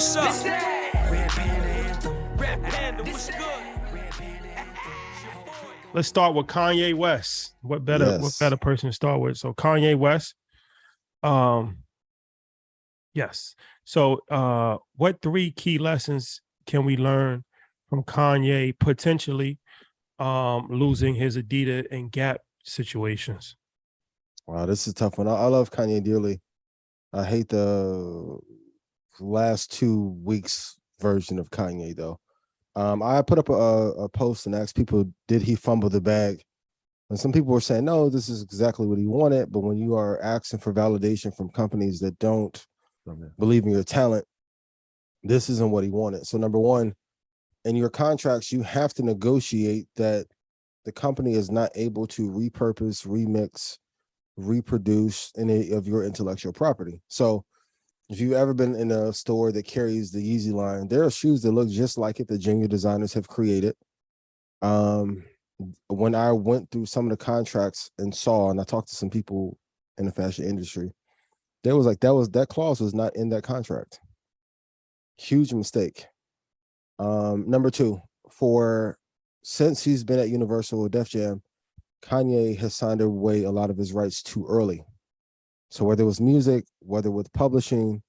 what's up? Red Panda Anthem. Red Panda, what's good? Let's start with Kanye West. What better person to start with? So Kanye West. Yes. So what 3 key lessons can we learn from Kanye potentially losing his Adidas and Gap situations? Wow, this is a tough one. I love Kanye dearly. I hate the last 2 weeks version of Kanye though. I put up a post and asked people, did he fumble the bag? And some people were saying, no, this is exactly what he wanted. But when you are asking for validation from companies that don't believe in your talent, this isn't what he wanted. So number one, in your contracts, you have to negotiate that the company is not able to repurpose, remix, reproduce any of your intellectual property. So if you've ever been in a store that carries the Yeezy line, there are shoes that look just like it that junior designers have created. When I went through some of the contracts and I talked to some people in the fashion industry, there was like that clause was not in that contract. Huge mistake. Number two, since he's been at Universal or Def Jam, Kanye has signed away a lot of his rights too early. So whether it was music, whether with publishing,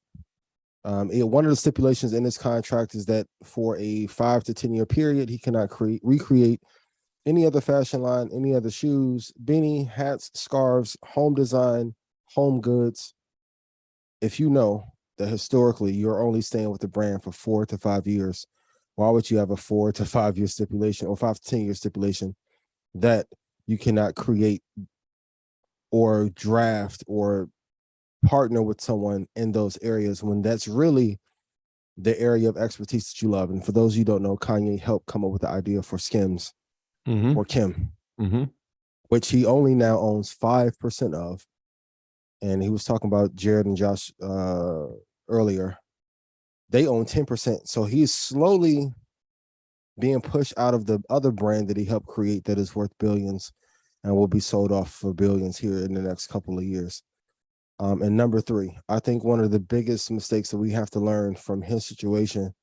one of the stipulations in his contract is that for a 5 to 10 year period, he cannot recreate any other fashion line, any other shoes, beanie, hats, scarves, home design, home goods. If you know that historically you're only staying with the brand for 4 to 5 years, why would you have a 4 to 5 year stipulation or 5 to 10 year stipulation that you cannot create or draft or partner with someone in those areas when that's really the area of expertise that you love? And for those of you who don't know, Kanye helped come up with the idea for Skims or Kim, which he only now owns 5% of. And he was talking about Jared and Josh earlier. They own 10%. So he's slowly being pushed out of the other brand that he helped create that is worth billions and will be sold off for billions here in the next couple of years. And number 3, I think one of the biggest mistakes that we have to learn from his situation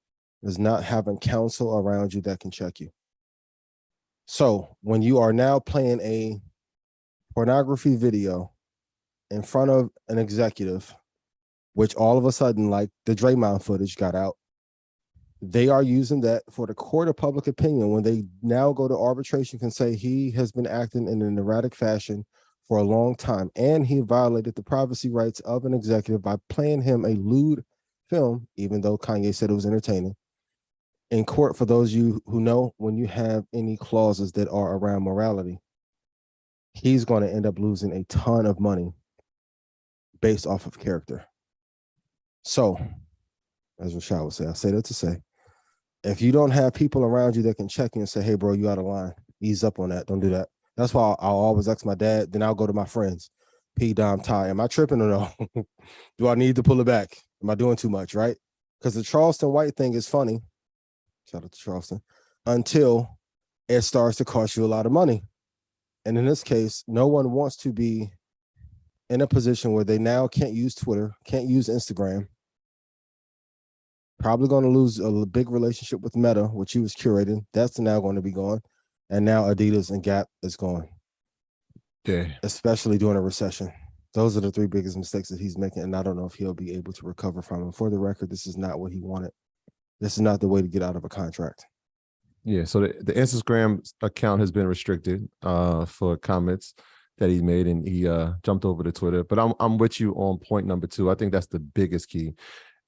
is not having counsel around you that can check you. So when you are now playing a pornography video in front of an executive, which all of a sudden, like the Draymond footage got out, they are using that for the court of public opinion when they now go to arbitration can say he has been acting in an erratic fashion for a long time, and he violated the privacy rights of an executive by playing him a lewd film, even though Kanye said it was entertaining. In court, for those of you who know, when you have any clauses that are around morality, he's going to end up losing a ton of money based off of character. So, as Rashad would say, I say that to say, if you don't have people around you that can check you and say, hey, bro, you out of line, ease up on that, don't do that. That's why I'll always ask my dad, then I'll go to my friends, P, Dom, Ty, am I tripping or no? Do I need to pull it back? Am I doing too much, right? Because the Charleston White thing is funny, shout out to Charleston, until it starts to cost you a lot of money. And in this case, no one wants to be in a position where they now can't use Twitter, can't use Instagram, probably going to lose a big relationship with Meta, which he was curating. That's now going to be gone. And now Adidas and Gap is gone. Yeah. Especially during a recession. Those are the 3 biggest mistakes that he's making, and I don't know if he'll be able to recover from them. For the record, this is not what he wanted. This is not the way to get out of a contract. Yeah, so the Instagram account has been restricted for comments that he made, and he jumped over to Twitter. But I'm with you on point number 2. I think that's the biggest key.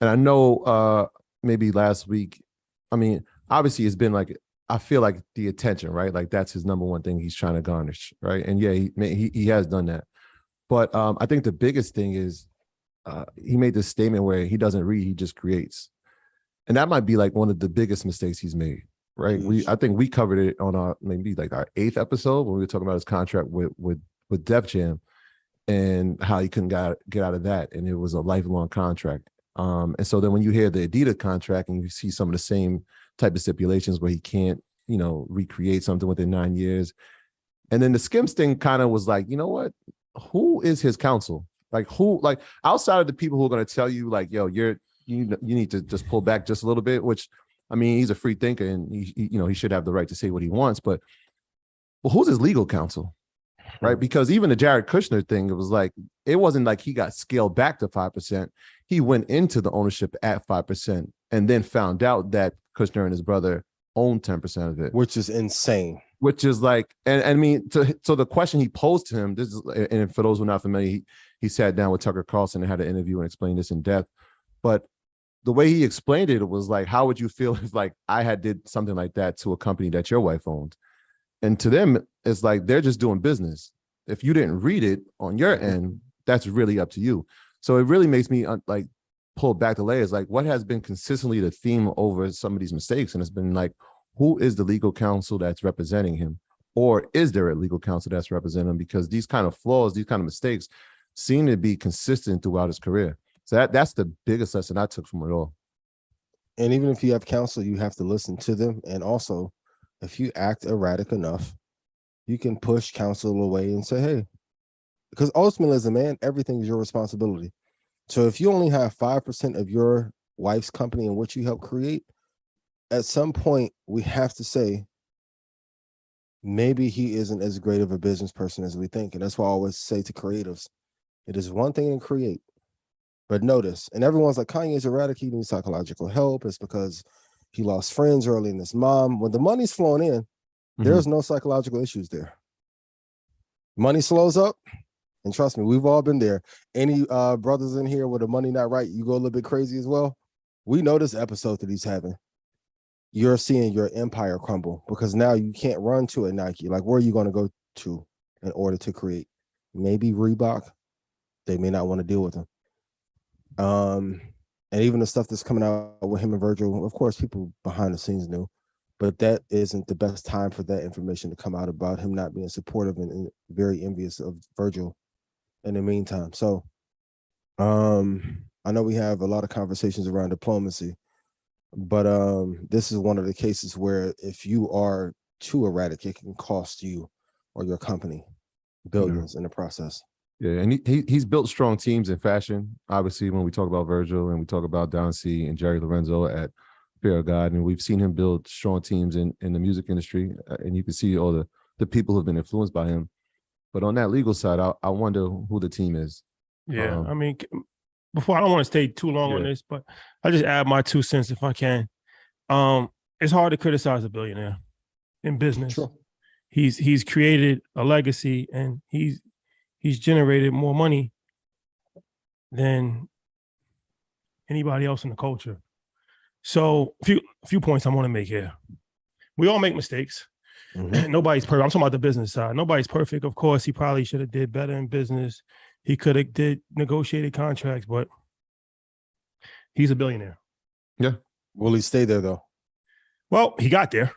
And I know maybe last week, I mean, obviously it's been like, I feel like the attention, right? Like that's his number one thing he's trying to garnish, right? And yeah, he has done that. But I think the biggest thing is he made this statement where he doesn't read, he just creates. And that might be like one of the biggest mistakes he's made, right? I think we covered it on our 8th episode when we were talking about his contract with Def Jam and how he couldn't get out of that. And it was a lifelong contract. And so then when you hear the Adidas contract and you see some of the same type of stipulations where he can't, recreate something within 9 years. And then the Skims thing kind of was like, you know what? Who is his counsel? Like outside of the people who are going to tell you like, yo, you need to just pull back just a little bit, which, I mean, he's a free thinker and he should have the right to say what he wants, but well, who's his legal counsel? Right. Because even the Jared Kushner thing, it wasn't like he got scaled back to 5%. He went into the ownership at 5% and then found out that Kushner and his brother owned 10% of it, which is insane. Which is like, and I mean, so the question he posed to him, and for those who are not familiar, he sat down with Tucker Carlson and had an interview and explained this in depth. But the way he explained it was like, how would you feel if like I had did something like that to a company that your wife owned? And to them, it's like they're just doing business. If you didn't read it on your end, that's really up to you. So it really makes me like pull back the layers. Like, what has been consistently the theme over some of these mistakes? And it's been like, who is the legal counsel that's representing him? Or is there a legal counsel that's representing him? Because these kind of flaws, these kind of mistakes seem to be consistent throughout his career. So that's the biggest lesson I took from it all. And even if you have counsel, you have to listen to them. And also, if you act erratic enough, you can push counsel away and say, hey, because ultimately as a man, everything is your responsibility. So if you only have 5% of your wife's company and what you help create, at some point we have to say, maybe he isn't as great of a business person as we think. And that's why I always say to creatives, it is one thing to create, but notice, and everyone's like, Kanye's erratic, he needs psychological help. It's because he lost friends early in his mom. When the money's flowing in, there's no psychological issues there. Money slows up, and trust me, we've all been there. Any brothers in here with the money not right, you go a little bit crazy as well. We know this episode that he's having. You're seeing your empire crumble because now you can't run to a Nike. Like, where are you going to go to in order to create? Maybe Reebok. They may not want to deal with him. And even the stuff that's coming out with him and Virgil, of course, people behind the scenes knew, but that isn't the best time for that information to come out about him not being supportive and very envious of Virgil in the meantime. So I know we have a lot of conversations around diplomacy, but this is one of the cases where if you are too erratic, it can cost you or your company billions in the process. Yeah, and he's built strong teams in fashion. Obviously, when we talk about Virgil and we talk about Don C and Jerry Lorenzo at Fear of God, and we've seen him build strong teams in the music industry, and you can see all the people who've been influenced by him. But on that legal side, I wonder who the team is. Yeah, I mean, before, I don't want to stay too long on this, but I just add my 2 cents if I can. It's hard to criticize a billionaire in business. Sure. He's created a legacy, and he's generated more money than anybody else in the culture. So a few points I want to make here. We all make mistakes. Nobody's perfect. I'm talking about the business side. Nobody's perfect. Of course, he probably should have did better in business. He could have did negotiated contracts, but he's a billionaire. Yeah. Will he stay there though? Well, he got there.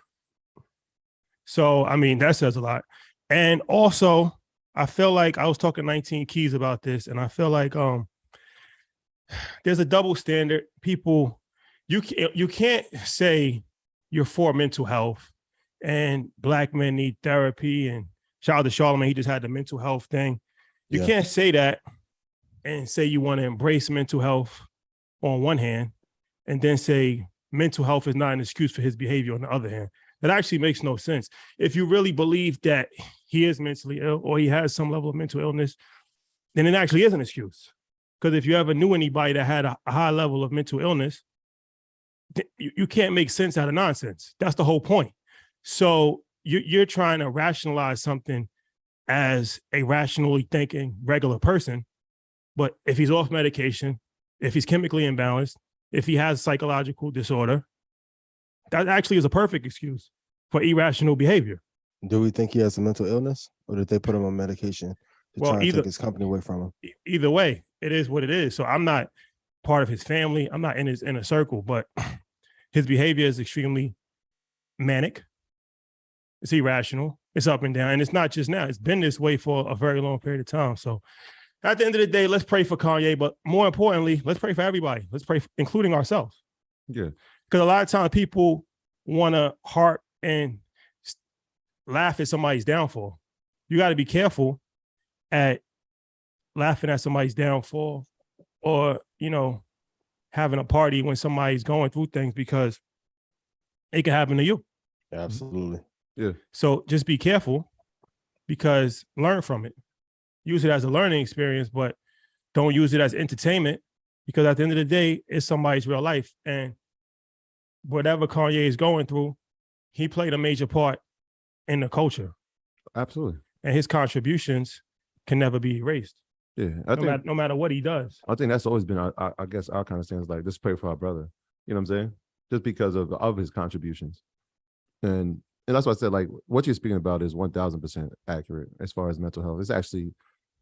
So, I mean, that says a lot. And also, I feel like I was talking 19 Keys about this, and I feel like there's a double standard. People, you can't say you're for mental health and Black men need therapy, and shout out to Charlamagne, he just had the mental health thing. You can't say that and say you want to embrace mental health on one hand, and then say mental health is not an excuse for his behavior on the other hand. That actually makes no sense. If you really believe that he is mentally ill or he has some level of mental illness, then it actually is an excuse. Because if you ever knew anybody that had a high level of mental illness, you can't make sense out of nonsense. That's the whole point. So you're trying to rationalize something as a rationally thinking regular person. But if he's off medication, if he's chemically imbalanced, if he has psychological disorder, that actually is a perfect excuse for irrational behavior. Do we think he has a mental illness, or did they put him on medication to try and take his company away from him? Either way, it is what it is. So I'm not part of his family. I'm not in his inner circle, but his behavior is extremely manic. It's irrational. It's up and down. And it's not just now. It's been this way for a very long period of time. So at the end of the day, let's pray for Kanye. But more importantly, let's pray for everybody. Let's pray, including ourselves. Yeah. Because a lot of times people want to harp and laugh at somebody's downfall. You got to be careful at laughing at somebody's downfall or, having a party when somebody's going through things, because it can happen to you. Absolutely. Yeah. So just be careful, because learn from it. Use it as a learning experience, but don't use it as entertainment, because at the end of the day, it's somebody's real life. And whatever Kanye is going through, he played a major part in the culture. Absolutely. And his contributions can never be erased. Yeah. No matter what he does. I think that's always been, I guess, our kind of stance, like, just pray for our brother. You know what I'm saying? Just because of his contributions. And that's why I said, like, what you're speaking about is 1000% accurate as far as mental health. It's actually,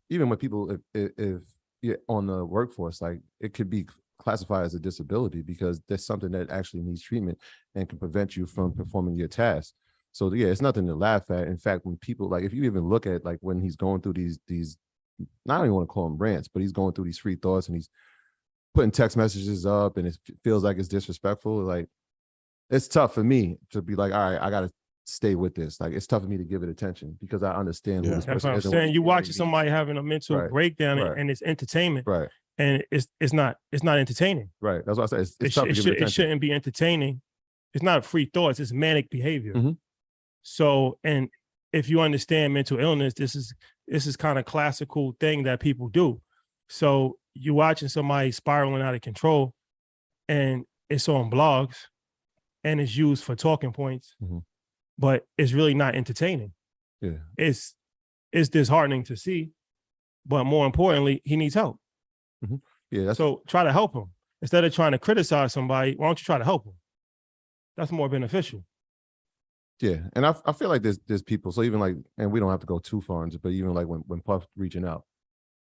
even when people, if you're on the workforce, like, it could be classified as a disability, because there's something that actually needs treatment and can prevent you from performing your task. So yeah, it's nothing to laugh at. In fact, when people, like, if you even look at, like, when he's going through these, I don't even want to call them rants, but he's going through these free thoughts and he's putting text messages up and it feels like it's disrespectful. Like, it's tough for me to be like, all right, I got to stay with this. Like, it's tough for me to give it attention, because I understand who this That's person what I'm is. saying. You watching somebody having a mental breakdown and it's entertainment. Right. And it's not entertaining. Right. That's what I said. It's tough to give it attention. It shouldn't be entertaining. It's not free thoughts, it's manic behavior. Mm-hmm. So, and if you understand mental illness, this is kind of classical thing that people do. So you're watching somebody spiraling out of control, and it's on blogs and it's used for talking points, but it's really not entertaining. Yeah. It's disheartening to see, but more importantly, he needs help. Yeah. So try to help him. Instead of trying to criticize somebody, why don't you try to help him? That's more beneficial. Yeah. And I feel like there's people, so even like, and we don't have to go too far into, but even like when Puff reaching out,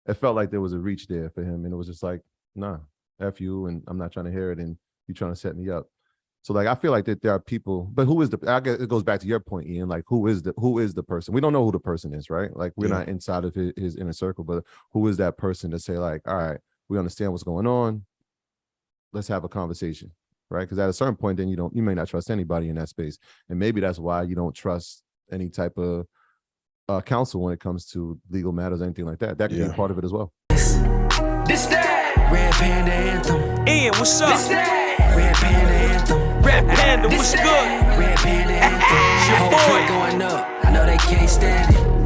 it felt like there was a reach there for him. And it was just like, nah, F you, and I'm not trying to hear it, and you trying to set me up. So like, I feel like that there are people, but who is I guess it goes back to your point, Ian, like, who is the person? We don't know who the person is, right? Like, we're not inside of his inner circle, but who is that person to say, like, all right, we understand what's going on, let's have a conversation, right? Because at a certain point, then you may not trust anybody in that space. And maybe that's why you don't trust any type of counsel when it comes to legal matters, anything like that. That could be part of it as well. This that Red Panda Anthem. Ian, what's up? This that Red Panda Anthem. Red Panda, what's good? Red Panda Anthem. Whole point going up, I know they can't stand it.